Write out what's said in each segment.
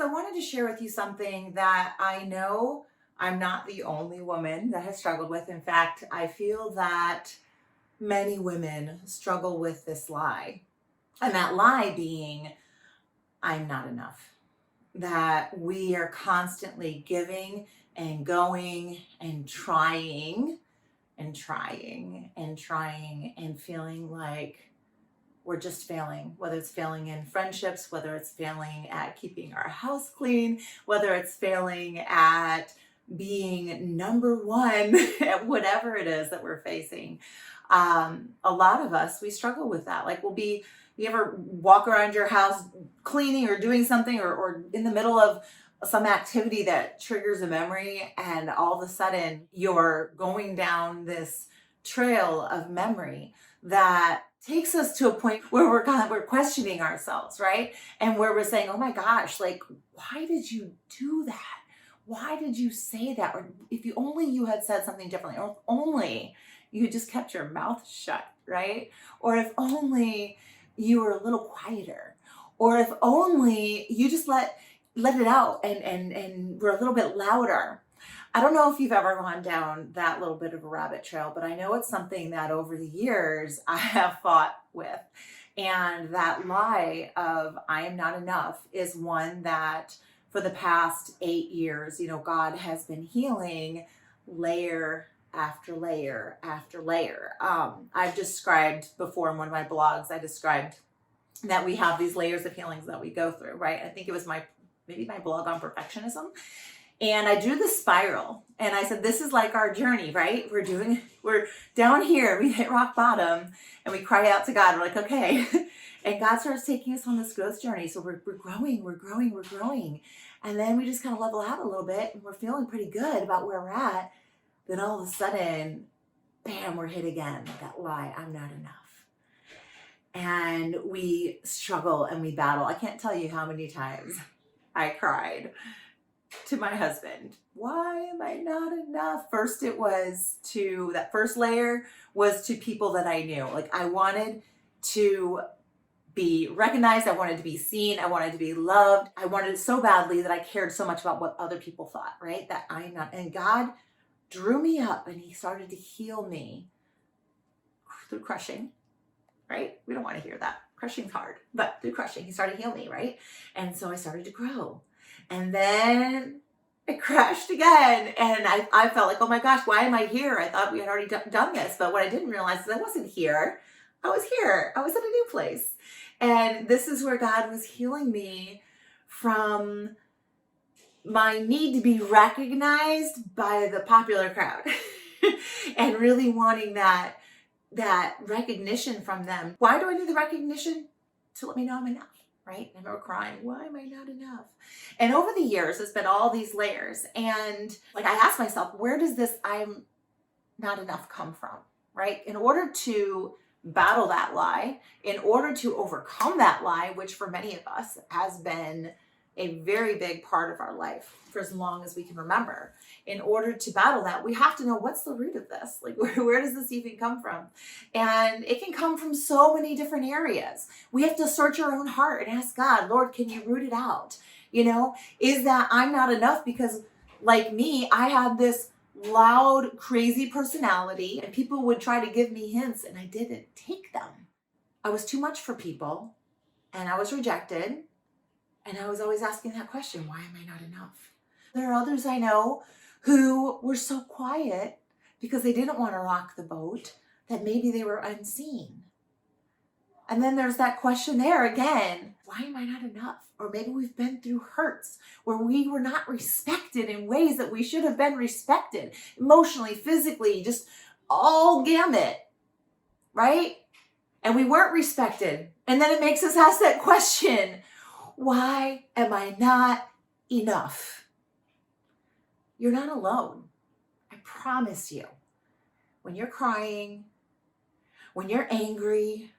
because I wanted to share with you something that I know I'm not the only woman that has struggled with. In fact, I feel that many women struggle with this lie. And that lie being, I'm not enough. That we are constantly giving and going and trying and trying and trying and feeling like we're just failing, whether it's failing in friendships, whether it's failing at keeping our house clean, whether it's failing at being number one at whatever it is that we're facing. A lot of us, we struggle with that. Like you ever walk around your house cleaning or doing something or in the middle of some activity that triggers a memory, and all of a sudden you're going down this trail of memory that takes us to a point where we're questioning ourselves, right? And where we're saying, oh my gosh, like, why did you do that? Why did you say that? Or if you only you had said something differently, or if only you just kept your mouth shut, right? Or if only you were a little quieter, or if only you just let it out and were a little bit louder. I don't know if you've ever gone down that little bit of a rabbit trail, but I know it's something that over the years I have fought with. And that lie of I am not enough is one that for the past 8 years, God has been healing layer after layer after layer. I've described before in one of my blogs, I described that we have these layers of healings that we go through, right? I think it was maybe my blog on perfectionism. And I drew the spiral and I said, this is like our journey, right? We're down here, we hit rock bottom and we cry out to God. We're like, okay. And God starts taking us on this growth journey. So we're growing, we're growing, we're growing. And then we just kind of level out a little bit and we're feeling pretty good about where we're at. Then all of a sudden, bam, we're hit again. That lie, I'm not enough. And we struggle and we battle. I can't tell you how many times I cried to my husband. Why am I not enough? First, that first layer was to people that I knew. Like I wanted to be recognized. I wanted to be seen. I wanted to be loved. I wanted it so badly that I cared so much about what other people thought, right? That I'm not, and God drew me up and he started to heal me through crushing, right? We don't want to hear that. Crushing's hard, but through crushing, he started to heal me, right? And so I started to grow. And then it crashed again. And I felt like, oh my gosh, why am I here? I thought we had already done this. But what I didn't realize is I wasn't here. I was here. I was in a new place. And this is where God was healing me from my need to be recognized by the popular crowd and really wanting that recognition from them. Why do I need the recognition? To let me know I'm enough. Right? I remember crying, why am I not enough? And over the years, it's been all these layers. And like I asked myself, where does this I'm not enough come from? Right? In order to battle that lie, in order to overcome that lie, which for many of us has been a very big part of our life for as long as we can remember. In order to battle that, we have to know what's the root of this. Like, where does this even come from? And it can come from so many different areas. We have to search our own heart and ask God, Lord, can you root it out? Is that I'm not enough because like me, I had this loud, crazy personality and people would try to give me hints and I didn't take them. I was too much for people and I was rejected. And I was always asking that question, why am I not enough? There are others I know who were so quiet because they didn't want to rock the boat that maybe they were unseen. And then there's that question there again, why am I not enough? Or maybe we've been through hurts where we were not respected in ways that we should have been respected, emotionally, physically, just all gamut, right? And we weren't respected. And then it makes us ask that question, why am I not enough? You're not alone. I promise you. When you're crying, when you're angry,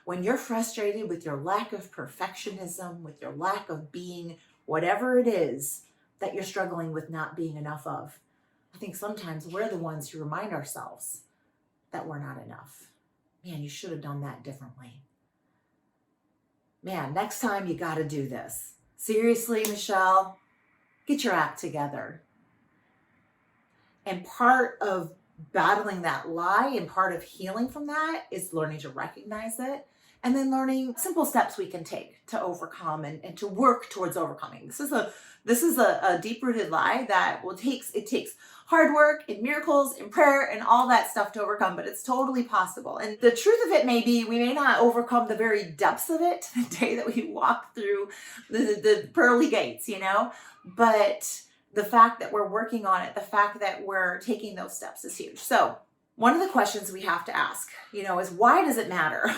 when you're frustrated with your lack of perfectionism, with your lack of being whatever it is that you're struggling with not being enough of, I think sometimes we're the ones who remind ourselves that we're not enough. Man, you should have done that differently. Man, next time you got to do this. Seriously, Michelle, get your act together. And part of battling that lie and part of healing from that is learning to recognize it and then learning simple steps we can take to overcome and to work towards overcoming. This is a deep-rooted lie that takes hard work and miracles and prayer and all that stuff to overcome, but it's totally possible. And the truth of it may be we may not overcome the very depths of it the day that we walk through the pearly gates, but the fact that we're working on it, the fact that we're taking those steps is huge. So one of the questions we have to ask, is why does it matter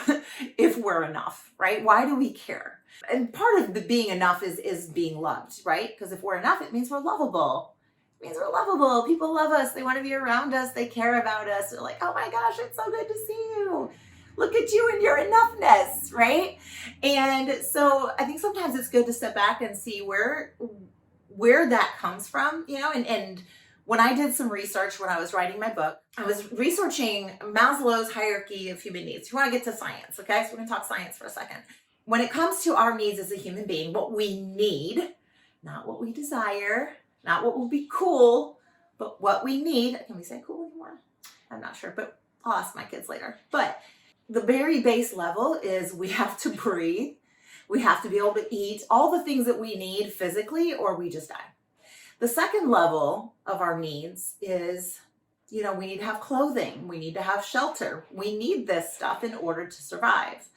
if we're enough, right? Why do we care? And part of the being enough is being loved, right? Because if we're enough, it means we're lovable. It means we're lovable. People love us. They want to be around us. They care about us. They're like, oh my gosh, it's so good to see you. Look at you and your enoughness, right? And so I think sometimes it's good to step back and see where that comes from, and when I did some research when I was writing my book, I was researching Maslow's hierarchy of human needs. You want to get to science, okay? So we're going to talk science for a second. When it comes to our needs as a human being, what we need, not what we desire, not what will be cool, but what we need. Can we say cool anymore? I'm not sure, but I'll ask my kids later. But the very base level is we have to breathe. We have to be able to eat all the things that we need physically, or we just die. The second level of our needs is, we need to have clothing. We need to have shelter. We need this stuff in order to survive.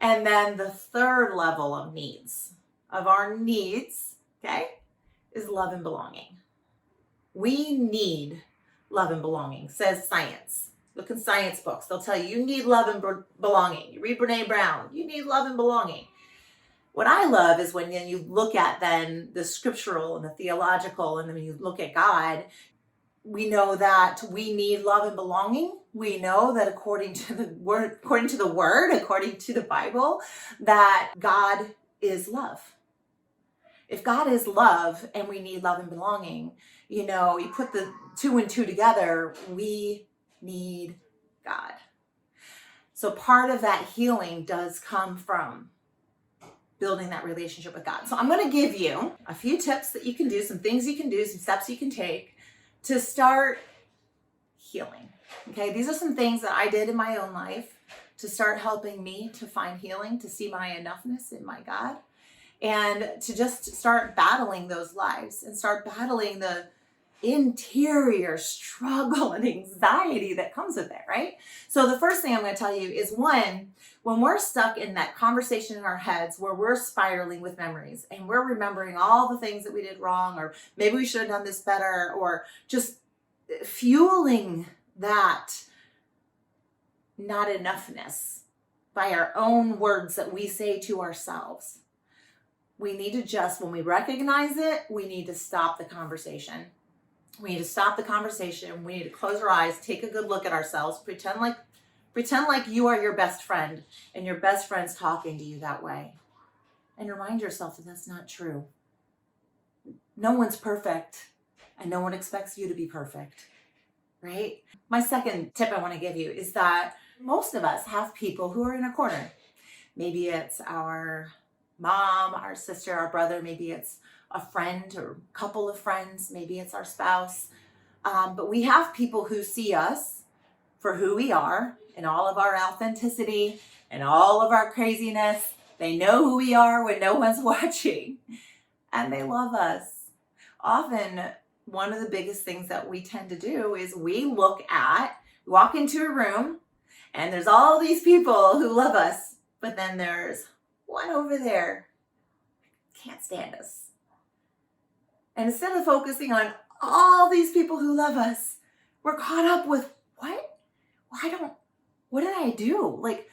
And then the third level of our needs, okay, is love and belonging. We need love and belonging, says science. Look in science books. They'll tell you need love and belonging. You read Brene Brown, you need love and belonging. What I love is when you look at then the scriptural and the theological, and then when you look at God, we know that we need love and belonging. We know that according to the word, according to the Bible, that God is love. If God is love and we need love and belonging, you put the 2 and 2 together, we need God. So part of that healing does come from building that relationship with God. So I'm going to give you a few tips that you can do, some things you can do, some steps you can take to start healing. Okay, these are some things that I did in my own life to start helping me to find healing, to see my enoughness in my God, and to just start battling those lies and start battling the interior struggle and anxiety that comes with it, right? So the first thing I'm going to tell you is, one, when we're stuck in that conversation in our heads where we're spiraling with memories and we're remembering all the things that we did wrong, or maybe we should have done this better, or just fueling that not enoughness by our own words that we say to ourselves, we need to when we recognize it, we need to stop the conversation. We need to stop the conversation. We need to close our eyes, take a good look at ourselves, pretend like you are your best friend and your best friend's talking to you that way. And remind yourself that that's not true. No one's perfect and no one expects you to be perfect, right? My second tip I want to give you is that most of us have people who are in a corner. Maybe it's our mom, our sister, our brother, maybe it's a friend or a couple of friends, maybe it's our spouse. But we have people who see us for who we are and all of our authenticity and all of our craziness. They know who we are when no one's watching, and they love us. Often, one of the biggest things that we tend to do is we walk into a room and there's all these people who love us, but then there's one over there can't stand us. And instead of focusing on all these people who love us, we're caught up with what did I do? Like,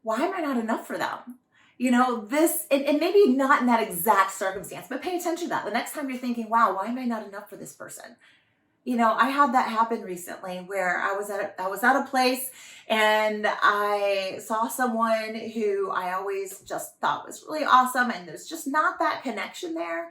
why am I not enough for them? This, and maybe not in that exact circumstance, but pay attention to that. The next time you're thinking, wow, why am I not enough for this person? I had that happen recently where I was at a place and I saw someone who I always just thought was really awesome, and there's just not that connection there.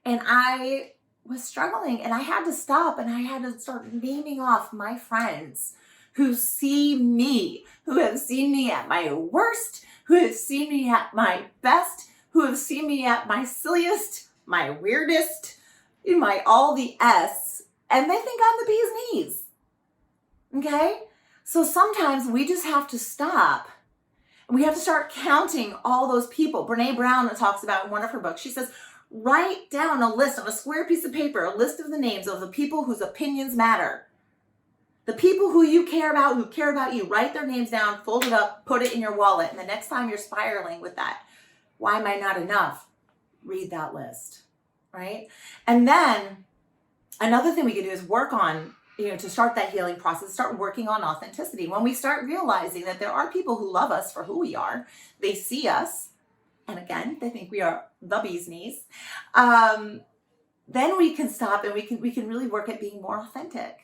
And I was struggling, and I had to stop and I had to start naming off my friends who see me, who have seen me at my worst, who have seen me at my best, who have seen me at my silliest, my weirdest, in my all the S, and they think I'm the bee's knees. Okay? So sometimes we just have to stop and we have to start counting all those people. Brene Brown talks about in one of her books, she says, write down a list on a square piece of paper, a list of the names of the people whose opinions matter. The people who you care about, who care about you, write their names down, fold it up, put it in your wallet. And the next time you're spiraling with that, why am I not enough? Read that list, right? And then another thing we can do is work on, to start that healing process, start working on authenticity. When we start realizing that there are people who love us for who we are, they see us, and again, they think we are the bee's knees, then we can stop and we can really work at being more authentic,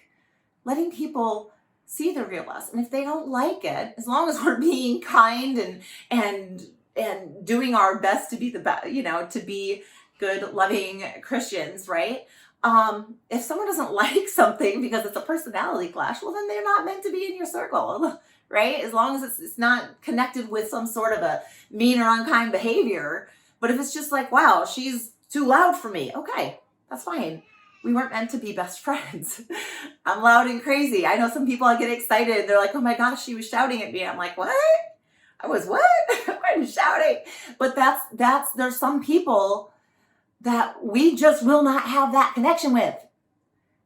letting people see the real us. And if they don't like it, as long as we're being kind and doing our best to be the best, to be good, loving Christians, right? If someone doesn't like something because it's a personality clash, well, then they're not meant to be in your circle, right? As long as it's not connected with some sort of a mean or unkind behavior. But if it's just like, wow, she's too loud for me. Okay, that's fine. We weren't meant to be best friends. I'm loud and crazy. I know some people, I get excited. They're like, oh my gosh, she was shouting at me. I'm like, what? I was what? I'm shouting. But there's some people that we just will not have that connection with.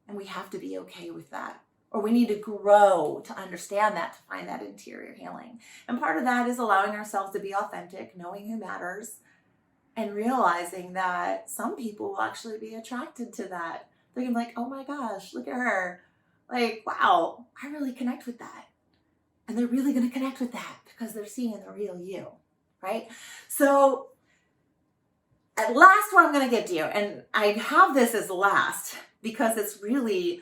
And we have to be okay with that. Or we need to grow to understand that, to find that interior healing. And part of that is allowing ourselves to be authentic, knowing who matters, and realizing that some people will actually be attracted to that. They're gonna be like, oh my gosh, look at her. Like, wow, I really connect with that. And they're really gonna connect with that because they're seeing the real you, right? So at last, what I'm going to get to you, and I have this as last because it's really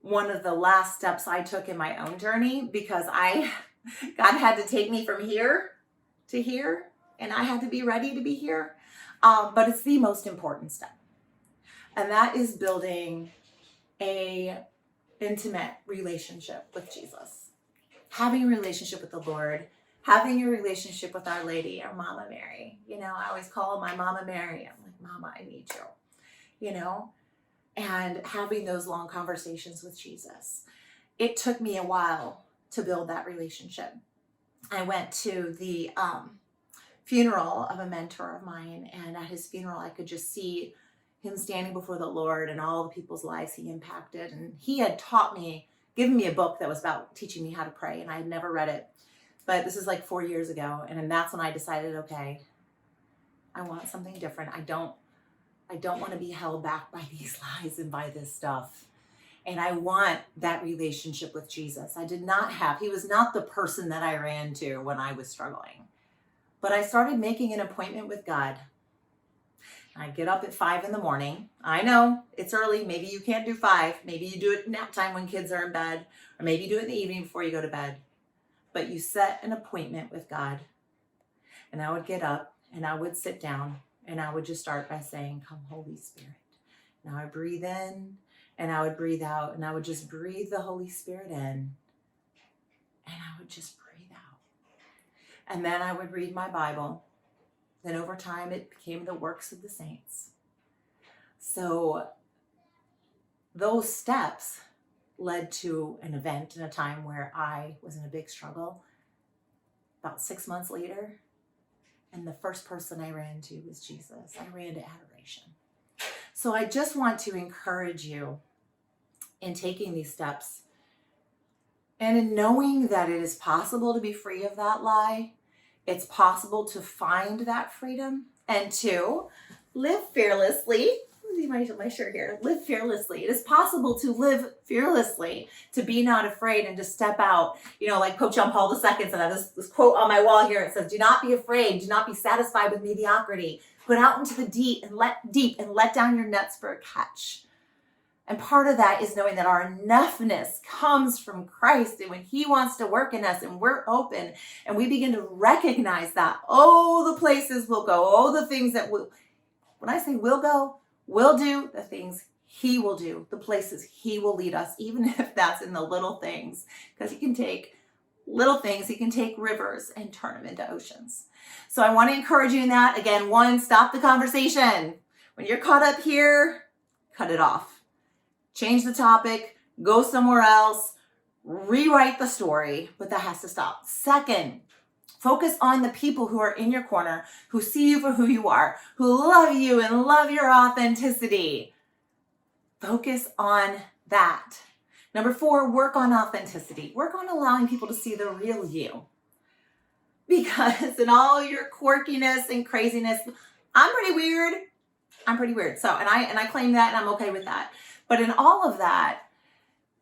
one of the last steps I took in my own journey, because God had to take me from here to here, and I had to be ready to be here. But it's the most important step, and that is building a intimate relationship with Jesus, having a relationship with the Lord, having a relationship with Our Lady, our Mama Mary. I always call my Mama Mary. I'm like, Mama, I need you, and having those long conversations with Jesus. It took me a while to build that relationship. I went to the funeral of a mentor of mine, and at his funeral, I could just see him standing before the Lord and all the people's lives he impacted. And he had given me a book that was about teaching me how to pray, and I had never read it. But this is like 4 years ago. And then that's when I decided, okay, I want something different. I don't want to be held back by these lies and by this stuff. And I want that relationship with Jesus. He was not the person that I ran to when I was struggling. But I started making an appointment with God. I get up at 5 a.m. I know it's early. Maybe you can't do 5. Maybe you do it nap time when kids are in bed, or maybe you do it in the evening before you go to bed. But you set an appointment with God. And I would get up and I would sit down and I would just start by saying, come, Holy Spirit. Now I breathe in and I would breathe out, and I would just breathe the Holy Spirit in and I would just breathe out. And then I would read my Bible. Then over time, it became the works of the saints. So those steps led to an event and a time where I was in a big struggle about 6 months later. And the first person I ran to was Jesus. I ran to adoration. So I just want to encourage you in taking these steps and in knowing that it is possible to be free of that lie. It's possible to find that freedom and to live fearlessly. My shirt here. Live fearlessly. It is possible to live fearlessly, to be not afraid and to step out. Like Pope John Paul II said, I have this quote on my wall here. It says, do not be afraid. Do not be satisfied with mediocrity. Put out into the deep and let down your nets for a catch. And part of that is knowing that our enoughness comes from Christ, and when he wants to work in us and we're open and we begin to recognize that, the places we'll go, the things that will, when I say we'll go, we'll do the things he will do, the places he will lead us, even if that's in the little things, because he can take little things. He can take rivers and turn them into oceans. So I want to encourage you in that. Again, one, stop the conversation. When you're caught up here, cut it off. Change the topic, go somewhere else, rewrite the story, but that has to stop. Second, focus on the people who are in your corner, who see you for who you are, who love you and love your authenticity. Focus on that. Number 4, work on authenticity. Work on allowing people to see the real you. Because in all your quirkiness and craziness, I'm pretty weird. So, and I claim that, and I'm okay with that. But in all of that,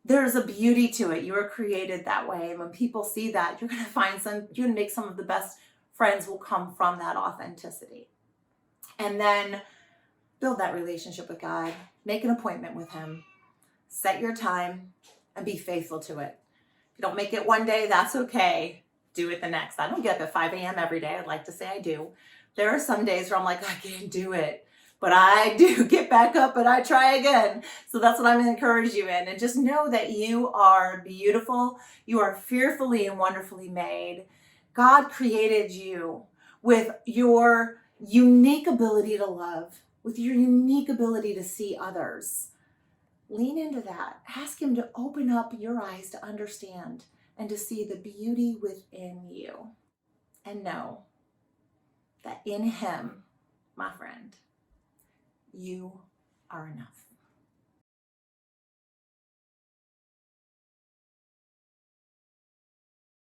there's a beauty to it. You were created that way. And when people see that, you're going to make some of the best friends will come from that authenticity. And then build that relationship with God. Make an appointment with him. Set your time and be faithful to it. If you don't make it one day, that's okay. Do it the next. I don't get up at 5 a.m. every day. I'd like to say I do. There are some days where I'm like, I can't do it. But I do get back up and I try again. So that's what I'm going to encourage you in. And just know that you are beautiful. You are fearfully and wonderfully made. God created you with your unique ability to love, with your unique ability to see others. Lean into that. Ask him to open up your eyes to understand and to see the beauty within you. And know that in him, my friend, you are enough.